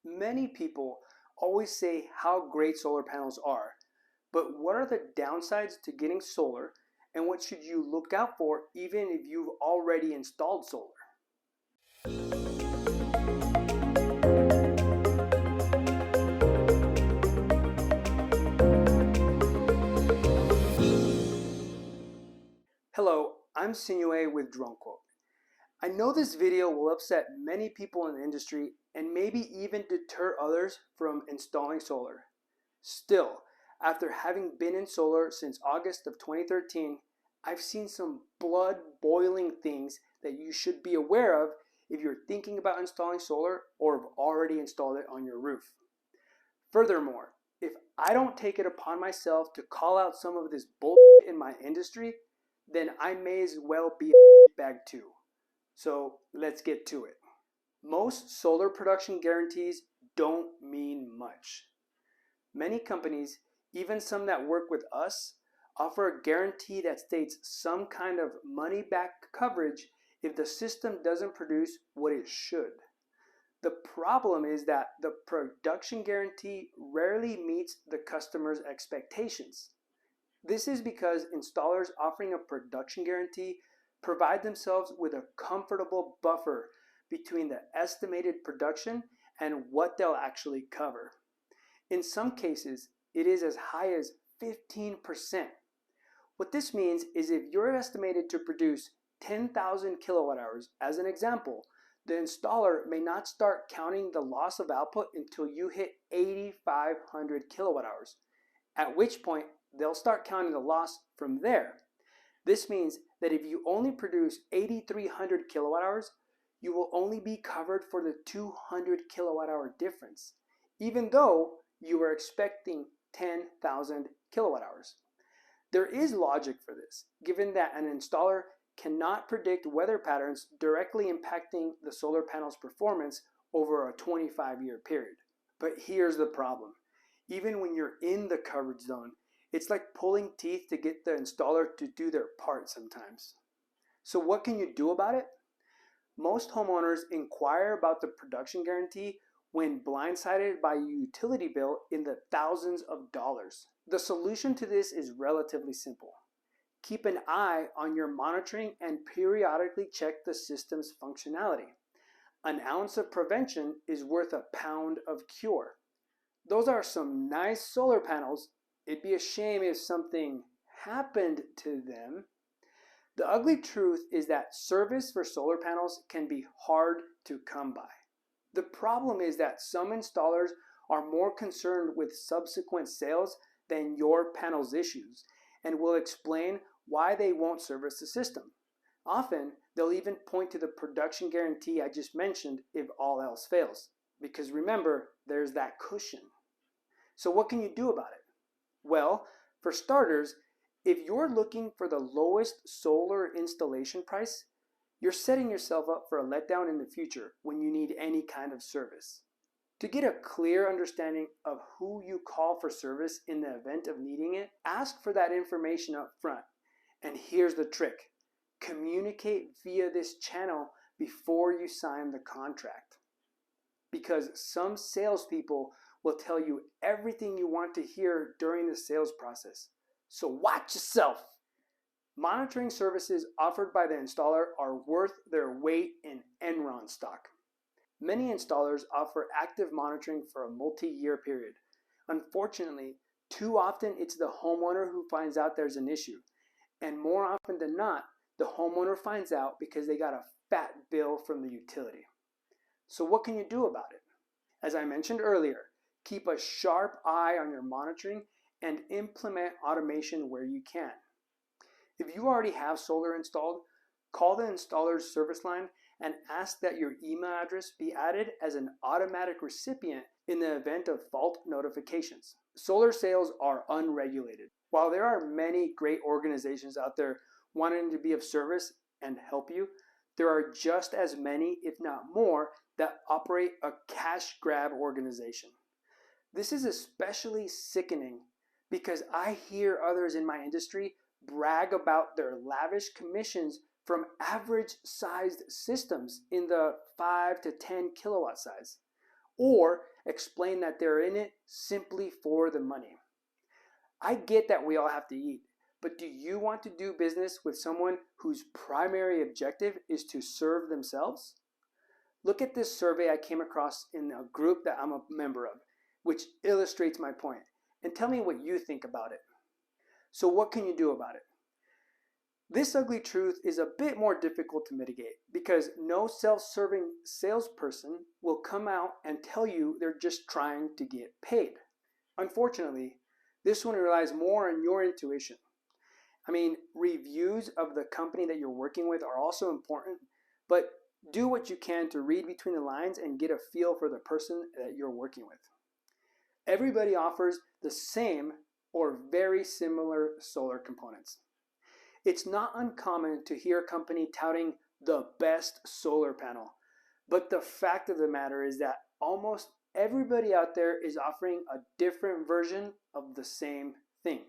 Many people always say how great solar panels are, but what are the downsides to getting solar and what should you look out for even if you've already installed solar? Hello, I'm Sinue with DroneQuote. I know this video will upset many people in the industry and maybe even deter others from installing solar. Still, after having been in solar since August of 2013, I've seen some blood-boiling things that you should be aware of if you're thinking about installing solar or have already installed it on your roof. Furthermore, if I don't take it upon myself to call out some of this bullshit in my industry, then I may as well be a bag too. So let's get to it. Most solar production guarantees don't mean much. Many companies, even some that work with us, offer a guarantee that states some kind of money-back coverage if the system doesn't produce what it should. The problem is that the production guarantee rarely meets the customer's expectations. This is because installers offering a production guarantee provide themselves with a comfortable buffer between the estimated production and what they'll actually cover. In some cases, it is as high as 15%. What this means is if you're estimated to produce 10,000 kilowatt hours, as an example, the installer may not start counting the loss of output until you hit 8,500 kilowatt hours, at which point they'll start counting the loss from there. This means that if you only produce 8,300 kilowatt hours, you will only be covered for the 200 kilowatt hour difference, even though you were expecting 10,000 kilowatt hours. There is logic for this, given that an installer cannot predict weather patterns directly impacting the solar panel's performance over a 25-year period. But here's the problem. Even when you're in the coverage zone, it's like pulling teeth to get the installer to do their part sometimes. So what can you do about it? Most homeowners inquire about the production guarantee when blindsided by a utility bill in the thousands of dollars. The solution to this is relatively simple. Keep an eye on your monitoring and periodically check the system's functionality. An ounce of prevention is worth a pound of cure. Those are some nice solar panels. It'd be a shame if something happened to them. The ugly truth is that service for solar panels can be hard to come by. The problem is that some installers are more concerned with subsequent sales than your panel's issues and will explain why they won't service the system. Often, they'll even point to the production guarantee I just mentioned if all else fails. Because remember, there's that cushion. So what can you do about it? Well, for starters, if you're looking for the lowest solar installation price, you're setting yourself up for a letdown in the future when you need any kind of service. To get a clear understanding of who you call for service in the event of needing it, ask for that information up front. And here's the trick. Communicate via this channel before you sign the contract. Because some salespeople will tell you everything you want to hear during the sales process. So watch yourself. Monitoring services offered by the installer are worth their weight in Enron stock. Many installers offer active monitoring for a multi-year period. Unfortunately, too often it's the homeowner who finds out there's an issue. And more often than not, the homeowner finds out because they got a fat bill from the utility. So what can you do about it? As I mentioned earlier, keep a sharp eye on your monitoring and implement automation where you can. If you already have solar installed, call the installer's service line and ask that your email address be added as an automatic recipient in the event of fault notifications. Solar sales are unregulated. While there are many great organizations out there wanting to be of service and help you, there are just as many, if not more, that operate a cash grab organization. This is especially sickening because I hear others in my industry brag about their lavish commissions from average sized systems in the 5 to 10 kilowatt size. Or explain that they're in it simply for the money. I get that we all have to eat, but do you want to do business with someone whose primary objective is to serve themselves? Look at this survey I came across in a group that I'm a member of, which illustrates my point, and tell me what you think about it. So what can you do about it? This ugly truth is a bit more difficult to mitigate because no self-serving salesperson will come out and tell you they're just trying to get paid. Unfortunately, this one relies more on your intuition. I mean, reviews of the company that you're working with are also important, but do what you can to read between the lines and get a feel for the person that you're working with. Everybody offers the same or very similar solar components. It's not uncommon to hear a company touting the best solar panel, but the fact of the matter is that almost everybody out there is offering a different version of the same thing.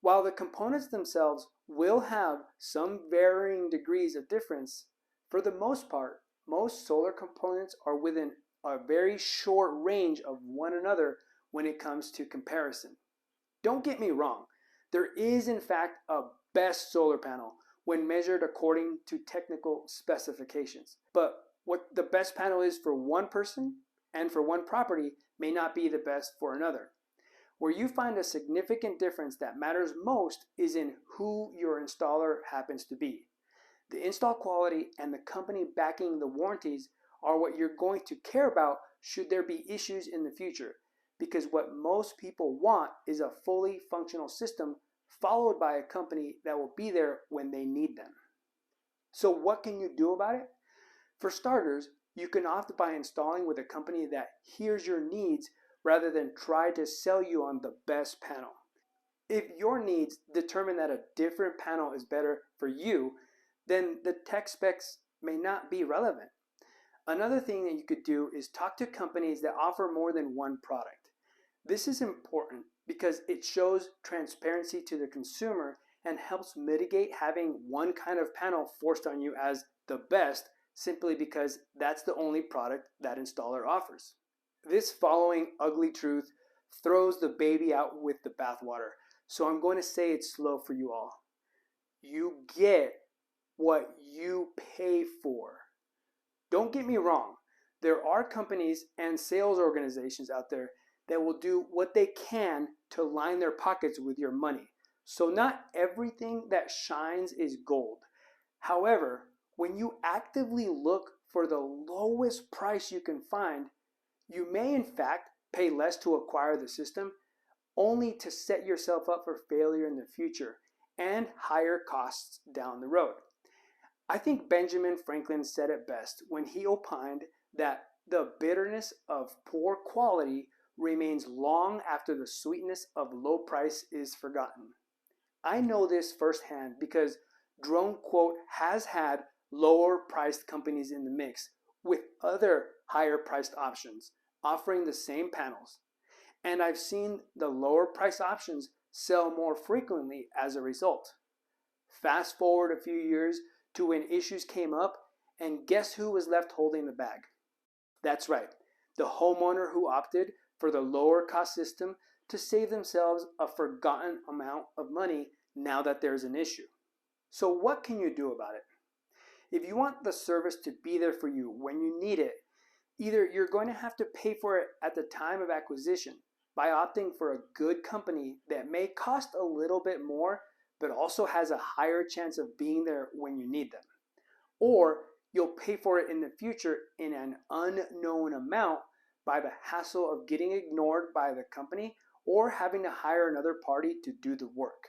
While the components themselves will have some varying degrees of difference, for the most part, most solar components are within a very short range of one another when it comes to comparison. Don't get me wrong, there is in fact a best solar panel when measured according to technical specifications. But what the best panel is for one person and for one property may not be the best for another. Where you find a significant difference that matters most is in who your installer happens to be. The install quality and the company backing the warranties are what you're going to care about should there be issues in the future, because what most people want is a fully functional system followed by a company that will be there when they need them. So what can you do about it? For starters, you can opt by installing with a company that hears your needs rather than try to sell you on the best panel. If your needs determine that a different panel is better for you, then the tech specs may not be relevant. Another thing that you could do is talk to companies that offer more than one product. This is important because it shows transparency to the consumer and helps mitigate having one kind of panel forced on you as the best simply because that's the only product that installer offers. This following ugly truth throws the baby out with the bathwater, so I'm going to say it slow for you all. You get what you pay for. Don't get me wrong, there are companies and sales organizations out there that will do what they can to line their pockets with your money. So not everything that shines is gold. However, when you actively look for the lowest price you can find, you may in fact pay less to acquire the system, only to set yourself up for failure in the future and higher costs down the road. I think Benjamin Franklin said it best when he opined that the bitterness of poor quality remains long after the sweetness of low price is forgotten. I know this firsthand because DroneQuote has had lower priced companies in the mix with other higher priced options offering the same panels. And I've seen the lower price options sell more frequently as a result. Fast forward a few years to when issues came up, and guess who was left holding the bag? That's right, the homeowner who opted for the lower cost system to save themselves a forgotten amount of money now that there's an issue. So what can you do about it? If you want the service to be there for you when you need it, either you're going to have to pay for it at the time of acquisition by opting for a good company that may cost a little bit more but also has a higher chance of being there when you need them. Or you'll pay for it in the future in an unknown amount by the hassle of getting ignored by the company or having to hire another party to do the work.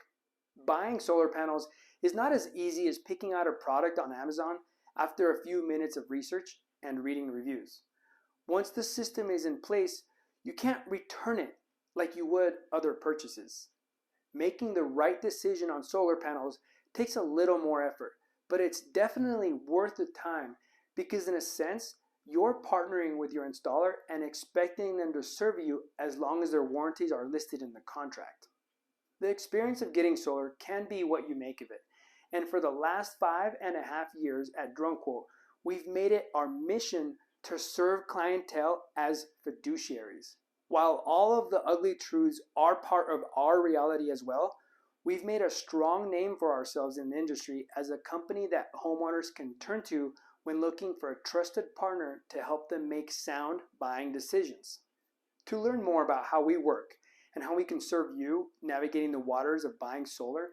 Buying solar panels is not as easy as picking out a product on Amazon after a few minutes of research and reading reviews. Once the system is in place, you can't return it like you would other purchases. Making the right decision on solar panels takes a little more effort, but it's definitely worth the time because in a sense, you're partnering with your installer and expecting them to serve you as long as their warranties are listed in the contract. The experience of getting solar can be what you make of it. And for the last 5.5 years at DroneQuote, we've made it our mission to serve clientele as fiduciaries. While all of the ugly truths are part of our reality as well, we've made a strong name for ourselves in the industry as a company that homeowners can turn to when looking for a trusted partner to help them make sound buying decisions. To learn more about how we work and how we can serve you navigating the waters of buying solar,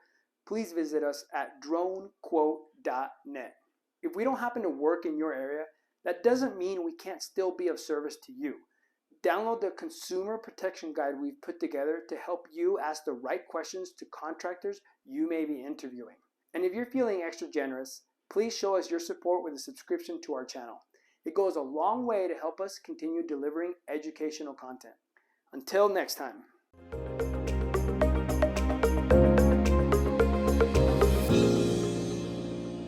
please visit us at dronequote.net. If we don't happen to work in your area, that doesn't mean we can't still be of service to you. Download the consumer protection guide we've put together to help you ask the right questions to contractors you may be interviewing. And if you're feeling extra generous, please show us your support with a subscription to our channel. It goes a long way to help us continue delivering educational content. Until next time.